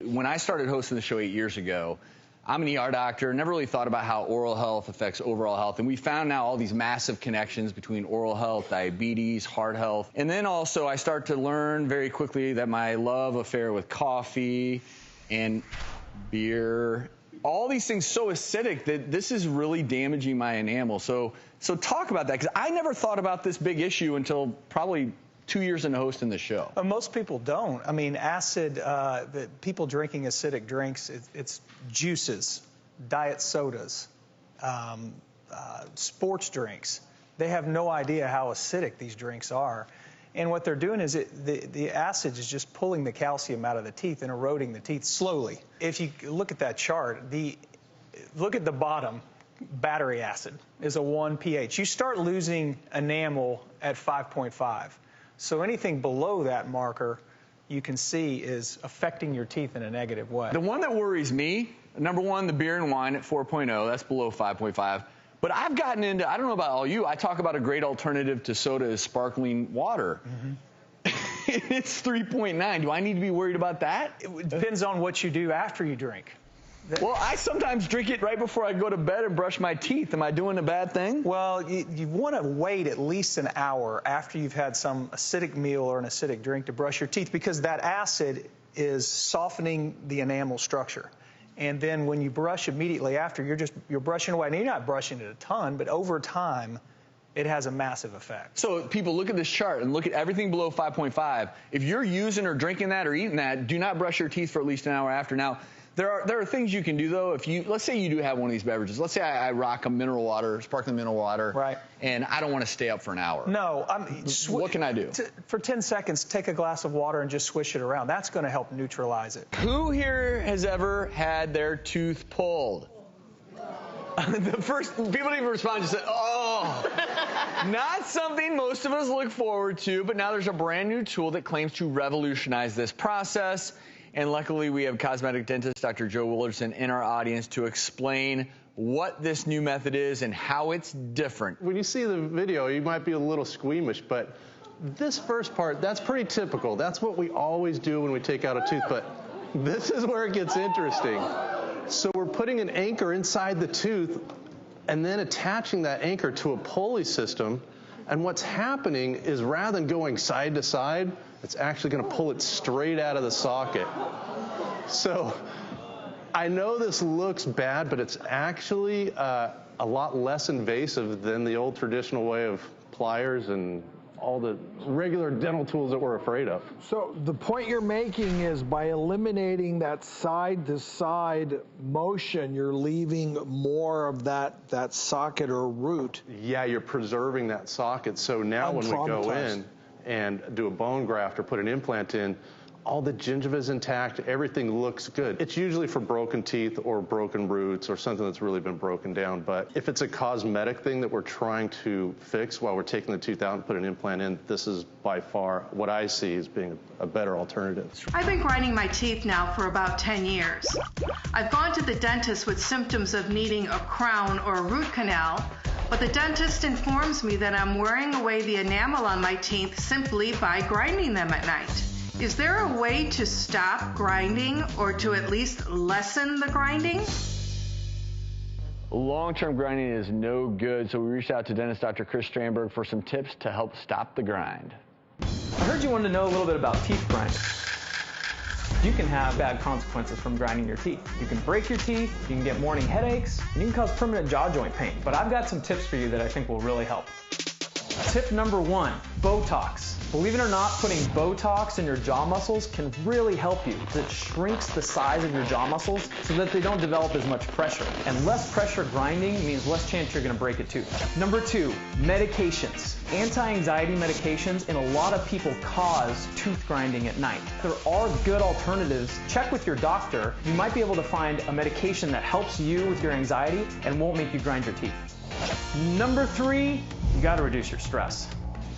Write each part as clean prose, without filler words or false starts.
When I started hosting the show 8 years ago, I'm an ER doctor, never really thought about how oral health affects overall health. And we found now all these massive connections between oral health, diabetes, heart health. And then also I start to learn very quickly that my love affair with coffee and beer, all these things so acidic that this is really damaging my enamel. So talk about that, because I never thought about this big issue until probably 2 years into hosting the show. Most people don't. I mean, acid, people drinking acidic drinks, it's juices, diet sodas, sports drinks. They have no idea how acidic these drinks are. And what they're doing is the acid is just pulling the calcium out of the teeth and eroding the teeth slowly. If you look at that chart, look at the bottom, battery acid is a 1 pH. You start losing enamel at 5.5. So anything below that marker, you can see, is affecting your teeth in a negative way. The one that worries me, number one, the beer and wine at 4.0, that's below 5.5. But I've gotten into, I don't know about all you, I talk about a great alternative to soda is sparkling water. It's 3.9. Do I need to be worried about that? It depends on what you do after you drink. Well, I sometimes drink it right before I go to bed and brush my teeth. Am I doing a bad thing? Well, you want to wait at least an hour after you've had some acidic meal or an acidic drink to brush your teeth, because that acid is softening the enamel structure. And then when you brush immediately after, you're brushing away. Now, you're not brushing it a ton, but over time, it has a massive effect. So people look at this chart and look at everything below 5.5. If you're using or drinking that or eating that, do not brush your teeth for at least an hour after. Now, there are things you can do, though. If you, let's say you do have one of these beverages. Let's say I rock a mineral water, sparkling mineral water. Right. And I don't want to stay up for an hour. No. What can I do? For 10 seconds, take a glass of water and just swish it around. That's going to help neutralize it. Who here has ever had their tooth pulled? The first, people didn't even respond, just said, oh. Not something most of us look forward to, but now there's a brand new tool that claims to revolutionize this process. And luckily, we have cosmetic dentist Dr. Joe Willardson in our audience to explain what this new method is and how it's different. When you see the video, you might be a little squeamish, but this first part, that's pretty typical. That's what we always do when we take out a tooth, but this is where it gets interesting. So we're putting an anchor inside the tooth and then attaching that anchor to a pulley system. And what's happening is, rather than going side to side, it's actually going to pull it straight out of the socket. So I know this looks bad, but it's actually a lot less invasive than the old traditional way of pliers and all the regular dental tools that we're afraid of. So the point you're making is, by eliminating that side-to-side motion, you're leaving more of that socket or root. Yeah, you're preserving that socket. So now when we go in and do a bone graft or put an implant in, all the gingiva is intact, everything looks good. It's usually for broken teeth or broken roots or something that's really been broken down. But if it's a cosmetic thing that we're trying to fix while we're taking the tooth out and put an implant in, this is by far what I see as being a better alternative. I've been grinding my teeth now for about 10 years. I've gone to the dentist with symptoms of needing a crown or a root canal, but the dentist informs me that I'm wearing away the enamel on my teeth simply by grinding them at night. Is there a way to stop grinding, or to at least lessen the grinding? Long-term grinding is no good, so we reached out to dentist Dr. Chris Strandberg for some tips to help stop the grind. I heard you wanted to know a little bit about teeth grinding. You can have bad consequences from grinding your teeth. You can break your teeth, you can get morning headaches, and you can cause permanent jaw joint pain. But I've got some tips for you that I think will really help. Tip number 1, Botox. Believe it or not, putting Botox in your jaw muscles can really help you, because it shrinks the size of your jaw muscles so that they don't develop as much pressure. And less pressure grinding means less chance you're going to break a tooth. Number 2, medications. Anti-anxiety medications in a lot of people cause tooth grinding at night. There are good alternatives. Check with your doctor. You might be able to find a medication that helps you with your anxiety and won't make you grind your teeth. Number 3, you got to reduce your stress.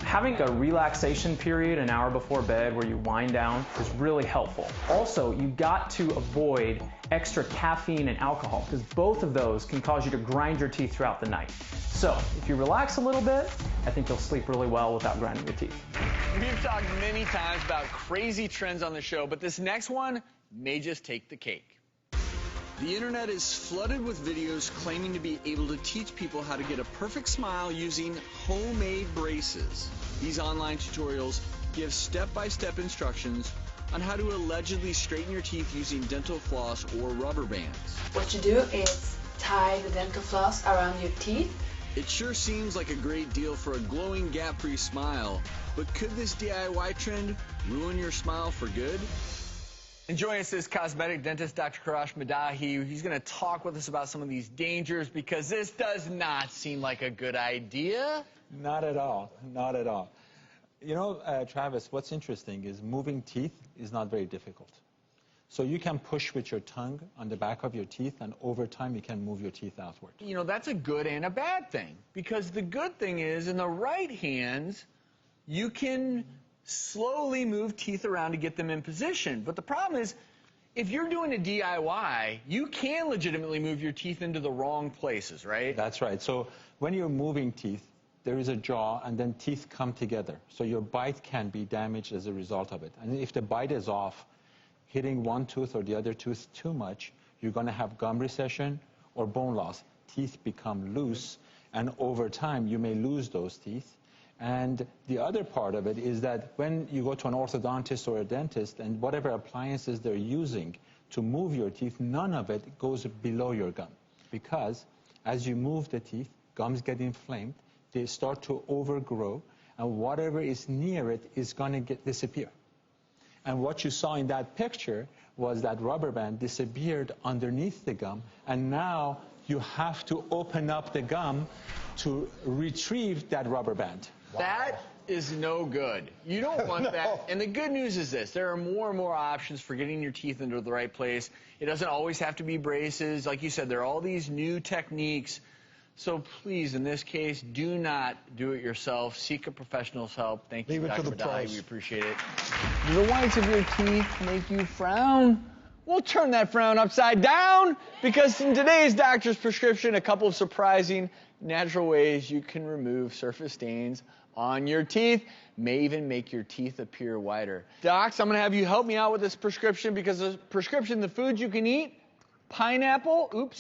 Having a relaxation period an hour before bed where you wind down is really helpful. Also, you got to avoid extra caffeine and alcohol, because both of those can cause you to grind your teeth throughout the night. So, if you relax a little bit, I think you'll sleep really well without grinding your teeth. We've talked many times about crazy trends on the show, but this next one may just take the cake. The internet is flooded with videos claiming to be able to teach people how to get a perfect smile using homemade braces. These online tutorials give step-by-step instructions on how to allegedly straighten your teeth using dental floss or rubber bands. What you do is tie the dental floss around your teeth. It sure seems like a great deal for a glowing gap-free smile, but could this DIY trend ruin your smile for good? And joining us is cosmetic dentist Dr. Karash Madahi. He's going to talk with us about some of these dangers because this does not seem like a good idea. Not at all. Not at all. You know, Travis, what's interesting is moving teeth is not very difficult. So you can push with your tongue on the back of your teeth, and over time you can move your teeth outward. You know, that's a good and a bad thing, because the good thing is in the right hands, you can slowly move teeth around to get them in position. But the problem is, if you're doing a DIY, you can legitimately move your teeth into the wrong places, right? That's right. So when you're moving teeth, there is a jaw, and then teeth come together. So your bite can be damaged as a result of it. And if the bite is off, hitting one tooth or the other tooth too much, you're going to have gum recession or bone loss. Teeth become loose, and over time you may lose those teeth. And the other part of it is that when you go to an orthodontist or a dentist, and whatever appliances they're using to move your teeth, none of it goes below your gum. Because as you move the teeth, gums get inflamed, they start to overgrow, and whatever is near it is going to disappear. And what you saw in that picture was that rubber band disappeared underneath the gum, and now you have to open up the gum to retrieve that rubber band. Wow. That is no good. You don't want that. And the good news is this: there are more and more options for getting your teeth into the right place. It doesn't always have to be braces. Like you said, there are all these new techniques. So please, in this case, do not do it yourself. Seek a professional's help. Thank you, Dr. Madahi. We appreciate it. Do the whites of your teeth make you frown? We'll turn that frown upside down, because in today's doctor's prescription, a couple of surprising natural ways you can remove surface stains on your teeth, may even make your teeth appear whiter. Docs, I'm going to have you help me out with this prescription, because the prescription, the foods you can eat: pineapple,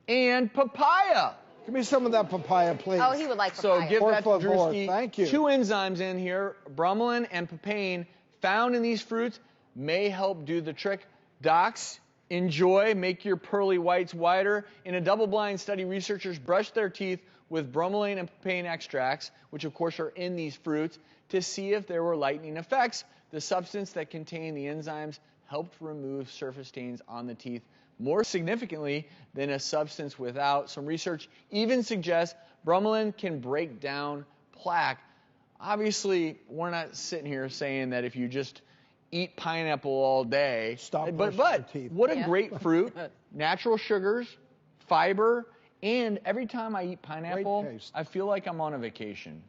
and papaya. Give me some of that papaya, please. Oh, he would like papaya. So give that to Drewski. Thank you. 2 enzymes in here, bromelain and papain, found in these fruits, may help do the trick. Docs, enjoy. Make your pearly whites whiter. In a double-blind study, researchers brushed their teeth with bromelain and papain extracts, which of course are in these fruits, to see if there were lightening effects. The substance that contained the enzymes helped remove surface stains on the teeth more significantly than a substance without. Some research even suggests bromelain can break down plaque. Obviously, we're not sitting here saying that if you just eat pineapple all day. Stop but your teeth. What a great fruit. Natural sugars, fiber, and every time I eat pineapple, I feel like I'm on a vacation.